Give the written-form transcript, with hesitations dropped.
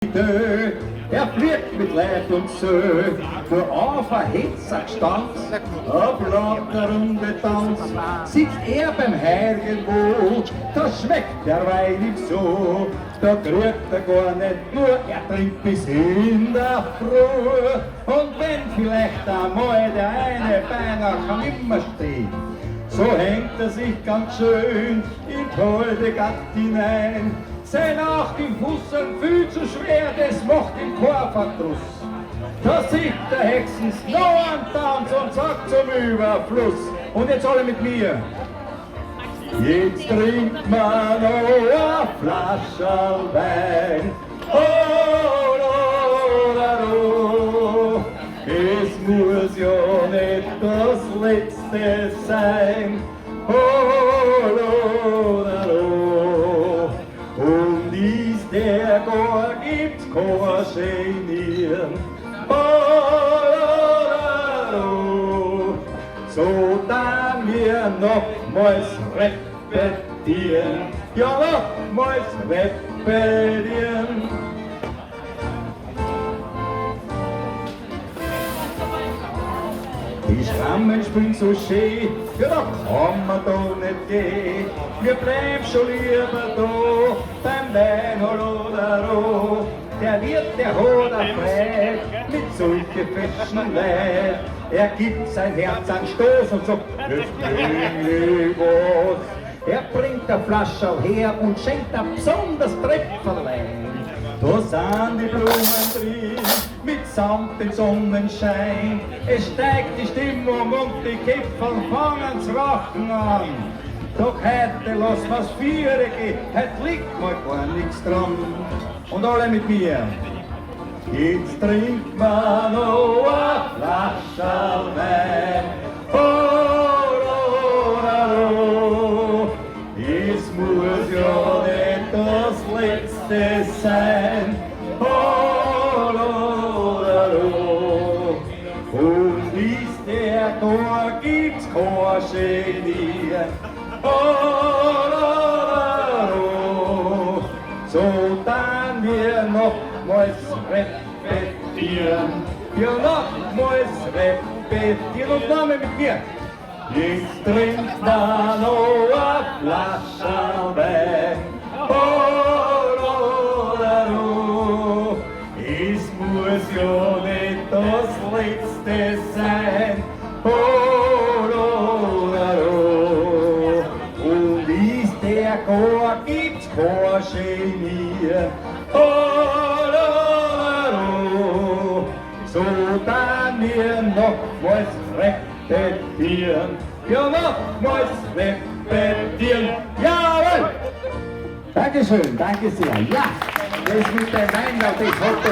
Er fliegt mit Leib und Söh, nur auf ein Hetzer Gstanz, auf lauter Runde Tanz, sitzt er beim Heiligen wo, da schmeckt der Wein ihm so, da kriegt er gar nicht nur, er trinkt bis in der Früh. Und wenn vielleicht einmal der eine Beiner kann immer stehen, so hängt er sich ganz schön in die holde Gatt hinein. Sein Acht im Fußern viel zu schwer, das macht ihm kein Verdruss. Da sieht der Hexens noch einen Tanz und sagt zum Überfluss. Und jetzt alle mit mir. Jetzt trinkt man noch ein Flascherl Wein. Oh, es muss ja nicht das Letzte sein. Oh, und ist der gar gibt's kein Genieren. Oh, so dann wir nochmals repetieren. Ja, nochmals repetieren. Die Schrammen spielen so schön, ja da kann man da nicht gehen. Wir bleiben schon lieber da, beim Wein oder der Wirt, der hat ein Frei mit solchen festen Leid. Er gibt sein Herz an Stoß und sagt, es bringt was. Er bringt eine Flasche her und schenkt ein besonders Trefferlein. Da sind die Blumen drin, mitsamt dem Sonnenschein. Es steigt die Stimmung und die Kipferl fangen's Rachen an. Doch heute lass was Viere gehen, heute liegt mal gar nichts dran. Und alle mit mir. Jetzt trinkt man noch ein Flascherl Wein. Es muss ja nicht das Letzte sein. Und ist der da, gibt's kein Genieren. So dann wir nochmals repetieren. Wir nochmals repetieren und Name mit mir. Jetzt trinkt man noch ein Flascherl Wein. Es muss ja nicht das Letzte sein. Und ist der gar, gibt's kein Genieren. So dann wir nochmals repetieren. Ja, nochmals repetieren. Jawohl! Dankeschön, danke sehr. Ja, das mit dem Wein, das hat